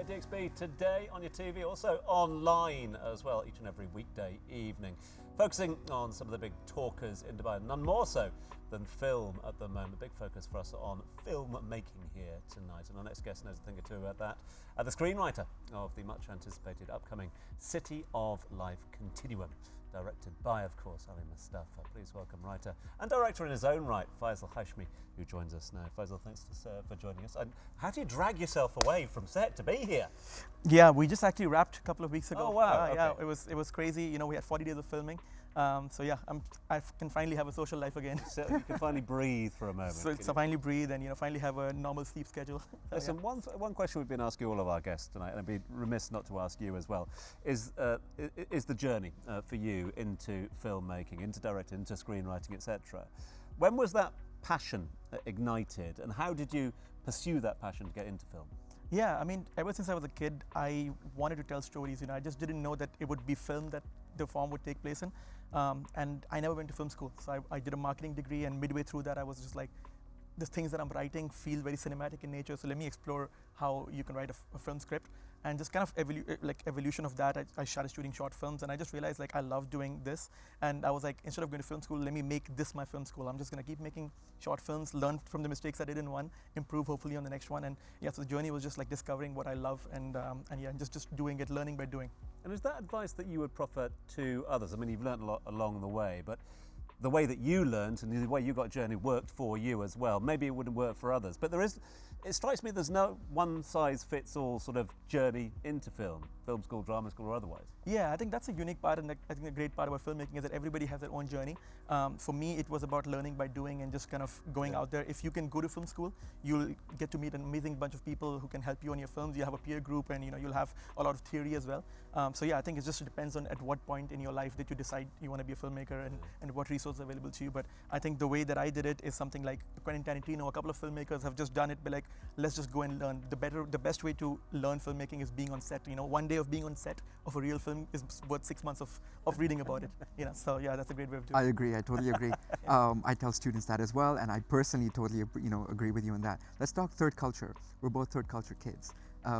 DXB today on your TV, also online as well, each and every weekday evening, focusing on some of the big talkers in Dubai, none more so than film at the moment. Big focus for us on film making here tonight, and our next guest knows a thing or two about that. The screenwriter of the much anticipated upcoming City of Life Continuum, directed by, of course, Ali Mustafa. Please welcome writer and director in his own right, Faisal Hashmi, who joins us now. Faisal, thanks for joining us. And how do you drag yourself away from set to be here? Yeah, we just actually wrapped a couple of weeks ago. Oh wow! Okay. Yeah, it was crazy. You know, we had 40 days of filming. So yeah, I can finally have a social life again. So you can finally breathe for a moment. So finally breathe and finally have a normal sleep schedule. Listen, one question we've been asking all of our guests tonight, and I'd be remiss not to ask you as well, is the journey for you into filmmaking, into directing, into screenwriting, etc. When was that passion ignited, and how did you pursue that passion to get into film? Yeah, I mean, ever since I was a kid, I wanted to tell stories. I just didn't know that it would be film that the form would take place in. And I never went to film school. So I did a marketing degree, and midway through that, I was just like, the things that I'm writing feel very cinematic in nature. So let me explore how you can write a film script. And just kind of evolution of that, I started shooting short films, and I just realized I love doing this. And I was like, instead of going to film school, let me make this my film school. I'm just going to keep making short films, learn from the mistakes I did in one, improve hopefully on the next one. And yeah, so the journey was just discovering what I love, and yeah, just doing it, learning by doing. And is that advice that you would proffer to others? I mean, you've learned a lot along the way, but the way that you learned and the way you got journey worked for you as well. Maybe it wouldn't work for others, but it strikes me there's no one-size-fits-all sort of journey into film school, drama school, or otherwise. Yeah, I think that's a unique part, and I think the great part about filmmaking is that everybody has their own journey. For me, it was about learning by doing and just kind of going out there. If you can go to film school, you'll get to meet an amazing bunch of people who can help you on your films. You have a peer group, and you'll have a lot of theory as well. So yeah, I think it just depends on at what point in your life that you decide you want to be a filmmaker, and what resources are available to you. But I think the way that I did it is something like Quentin Tarantino. A couple of filmmakers have just done it, but let's just go and learn. The best way to learn filmmaking is being on set. One day of being on set of a real film is worth 6 months of reading about it. So yeah, that's a great way of doing it. I agree. I totally agree. I tell students that as well, and I personally totally agree with you on that. Let's talk third culture. We're both third culture kids.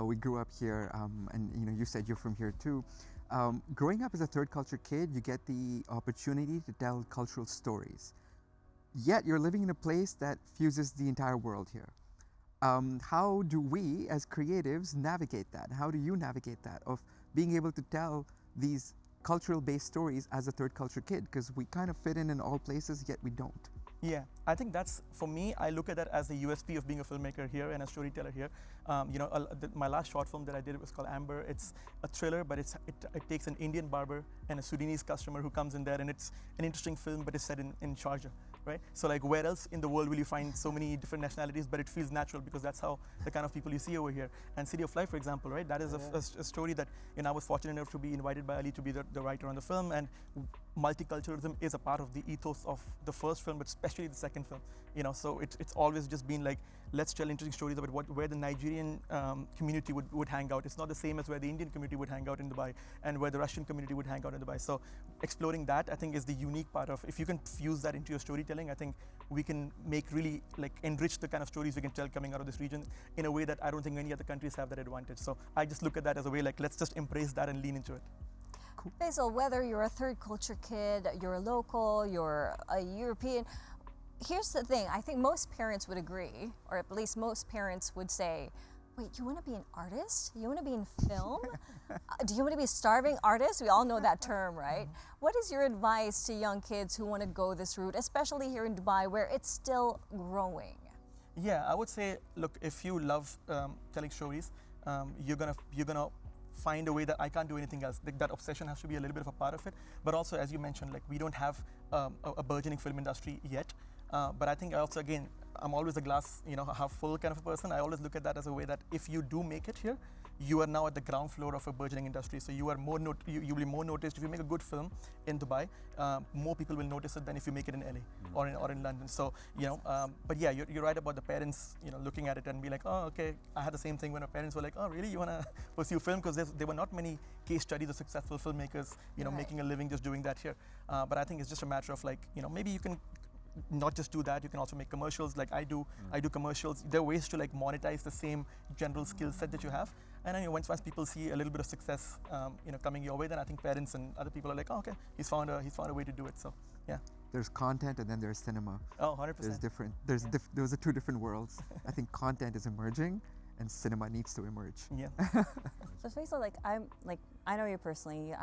We grew up here, and you said you're from here too. Growing up as a third culture kid, you get the opportunity to tell cultural stories. Yet you're living in a place that fuses the entire world here. How do we as creatives navigate that? How do you navigate that of being able to tell these cultural based stories as a third culture kid? Because we kind of fit in all places, yet we don't. Yeah, I think that's, for me, I look at that as the USP of being a filmmaker here and a storyteller here. My last short film that I did was called Amber. It's a thriller, but it takes an Indian barber and a Sudanese customer who comes in there, and it's an interesting film, but it's set in Sharjah, right? So where else in the world will you find so many different nationalities, but it feels natural because that's how the kind of people you see over here. And City of Life, for example, right? That is a story that I was fortunate enough to be invited by Ali to be the writer on the film, and multiculturalism is a part of the ethos of the first film, but especially the second film. So it's always just been let's tell interesting stories about where the Nigerian community would hang out. It's not the same as where the Indian community would hang out in Dubai, and where the Russian community would hang out in Dubai. So exploring that, I think, is the unique part of, if you can fuse that into your storytelling, I think we can make really enrich the kind of stories we can tell coming out of this region in a way that I don't think any other countries have that advantage. So I just look at that as a way let's just embrace that and lean into it. Cool. Faisal, whether you're a third culture kid, you're a local, you're a European, here's the thing, I think most parents would agree, or at least most parents would say, wait, you want to be an artist? You want to be in film? Do you want to be a starving artist? We all know that term, right? What is your advice to young kids who want to go this route, especially here in Dubai where it's still growing? Yeah, I would say, look, if you love telling stories, you're gonna find a way that I can't do anything else. That obsession has to be a little bit of a part of it. But also, as you mentioned, we don't have a burgeoning film industry yet. But I think also, again, I'm always a glass, half full kind of a person. I always look at that as a way that if you do make it here, you are now at the ground floor of a burgeoning industry. So you are you'll be more noticed. If you make a good film in Dubai, more people will notice it than if you make it in LA or in London. So but yeah, you're right about the parents, looking at it and be like, oh, okay. I had the same thing when our parents were like, oh, really? You want to pursue film? Because there were not many case studies of successful filmmakers, right, making a living just doing that here. But I think it's just a matter of maybe you can not just do that, you can also make commercials like I do. I do commercials. There are ways to monetize the same general skill set that you have. And then once people see a little bit of success, coming your way, then I think parents and other people are like, oh, okay, he's found a way to do it. So yeah. There's content and then there's cinema. Oh, 100%. There's different. Those are two different worlds. I think content is emerging, and cinema needs to emerge. Yeah. So Faisal, I know you personally.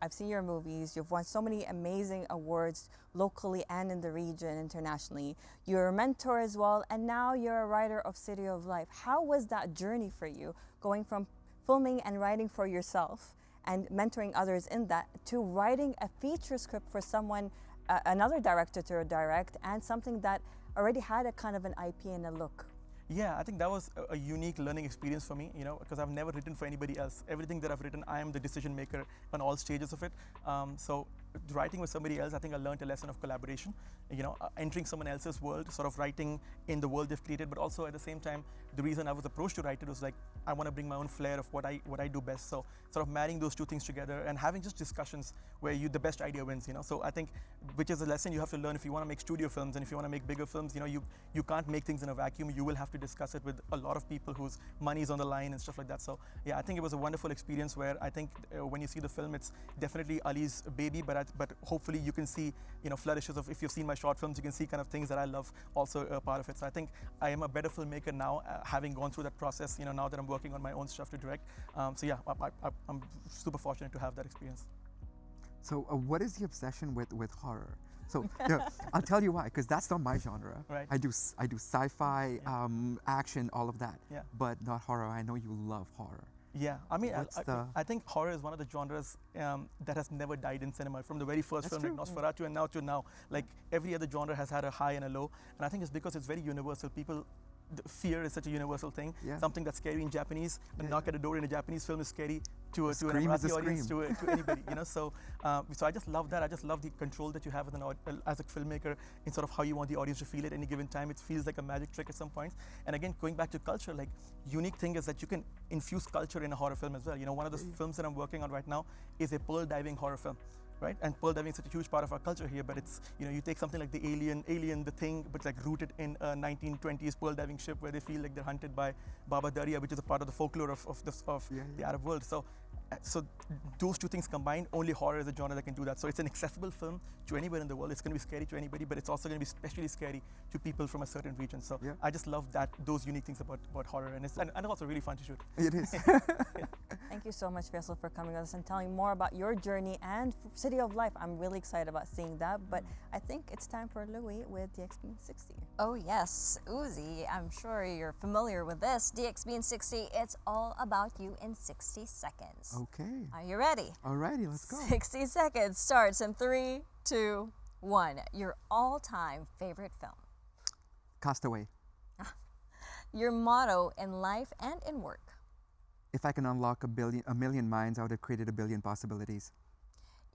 I've seen your movies. You've won so many amazing awards locally and in the region, internationally. You're a mentor as well, and now you're a writer of City of Life. How was that journey for you, going from filming and writing for yourself and mentoring others in that to writing a feature script for someone, another director to direct, and something that already had a kind of an IP and a look? Yeah, I think that was a unique learning experience for me, because I've never written for anybody else. Everything that I've written, I am the decision maker on all stages of it. So writing with somebody else, I think I learned a lesson of collaboration, entering someone else's world, sort of writing in the world they've created, but also at the same time, the reason I was approached to write it was like, I want to bring my own flair of what I do best. So sort of marrying those two things together and having just discussions where the best idea wins, So I think, which is a lesson you have to learn if you want to make studio films and if you want to make bigger films, you can't make things in a vacuum. You will have to discuss it with a lot of people whose money is on the line and stuff like that. So yeah, I think it was a wonderful experience where I think when you see the film, it's definitely Ali's baby, but hopefully you can see, flourishes of, if you've seen my short films, you can see kind of things that I love also a part of it. So I think I am a better filmmaker now, having gone through that process, now that I'm working on my own stuff to direct. So yeah, I'm super fortunate to have that experience. So what is the obsession with horror? So I'll tell you why, because that's not my genre. Right. I do sci-fi, action, all of that, but not horror. I know you love horror. Yeah, I mean, I think horror is one of the genres that has never died in cinema. From the very first film, like Nosferatu, and now, like every other genre has had a high and a low. And I think it's because it's very universal. Fear is such a universal thing. Yeah. Something that's scary in Japanese, a knock at a door in a Japanese film is scary to an Emirati audience, to anybody, So I just love that. I just love the control that you have as a filmmaker in sort of how you want the audience to feel at any given time. It feels like a magic trick at some points. And again, going back to culture, like unique thing is that you can infuse culture in a horror film as well. One of the films that I'm working on right now is a pearl diving horror film. Right? And pearl diving is such a huge part of our culture here, but it's, you take something like the Alien, the Thing, but like rooted in a 1920s pearl diving ship where they feel like they're hunted by Baba Darya, which is a part of the folklore of the Arab world. So those two things combined, only horror is a genre that can do that. So it's an accessible film to anywhere in the world. It's going to be scary to anybody, but it's also going to be especially scary to people from a certain region. So I just love those unique things about horror, and it's also really fun to shoot. It is. Thank you so much, Faisal, for coming with us and telling more about your journey and City of Life. I'm really excited about seeing that, but I think it's time for Louis with DXB60. Oh yes, Uzi, I'm sure you're familiar with this. DXB60, it's all about you in 60 seconds. Okay. Are you ready? Alrighty, let's go. 60 seconds starts in 3, 2, 1. Your all-time favorite film. Castaway. Your motto in life and in work. If I can unlock a million minds, I would have created a billion possibilities.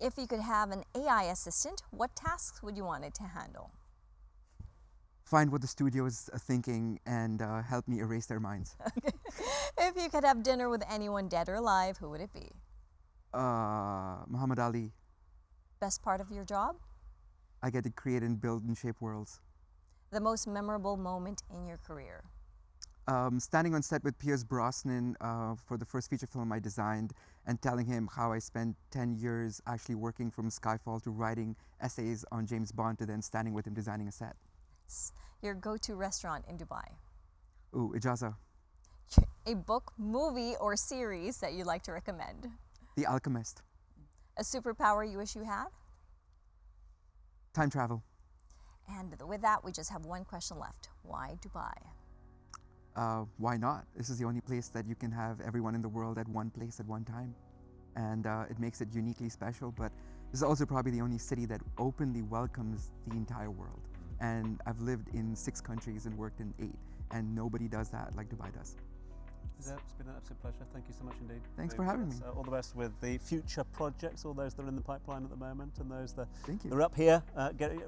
If you could have an AI assistant, what tasks would you want it to handle? Find what the studio is thinking and help me erase their minds. If you could have dinner with anyone dead or alive, who would it be? Muhammad Ali. Best part of your job? I get to create and build and shape worlds. The most memorable moment in your career? Standing on set with Pierce Brosnan for the first feature film I designed and telling him how I spent 10 years actually working from Skyfall to writing essays on James Bond to then standing with him designing a set. Your go-to restaurant in Dubai? Ooh, Ijaza. A book, movie, or series that you'd like to recommend? The Alchemist. A superpower you wish you had? Time travel. And with that, we just have one question left. Why Dubai? Why not? This is the only place that you can have everyone in the world at one place at one time. And it makes it uniquely special, but this is also probably the only city that openly welcomes the entire world. And I've lived in 6 countries and worked in 8, and nobody does that like Dubai does. It's been an absolute pleasure. Thank you so much indeed. Thanks for having me. All the best with the future projects, all those that are in the pipeline at the moment, and those that Thank you. are up here,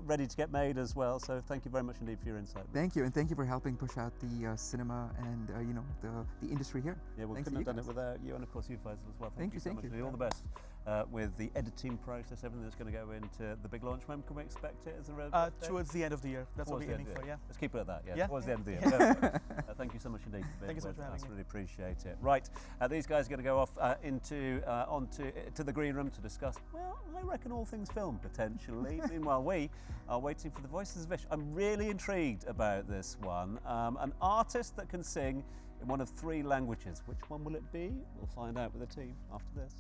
ready to get made as well. So thank you very much indeed for your insight. Thank you, and thank you for helping push out the cinema and the industry here. Yeah, we couldn't have done it without you, and of course you, Faisal, as well. Thank you so thank much. you. All the best with the editing process, everything that's going to go into the big launch. When can we expect it? Is there a Towards the end of the year. That's Towards what we're aiming for. Yeah. Let's keep it at that. Yeah? Towards the end of the year. Thank you. you so much indeed for being Thank you so with much for us. having me. Really appreciate it. Right, these guys are going to go off to the green room to discuss, well, I reckon all things film, potentially. Meanwhile, we are waiting for the Voices of Ish. I'm really intrigued about this one. An artist that can sing in one of 3 languages. Which one will it be? We'll find out with the team after this.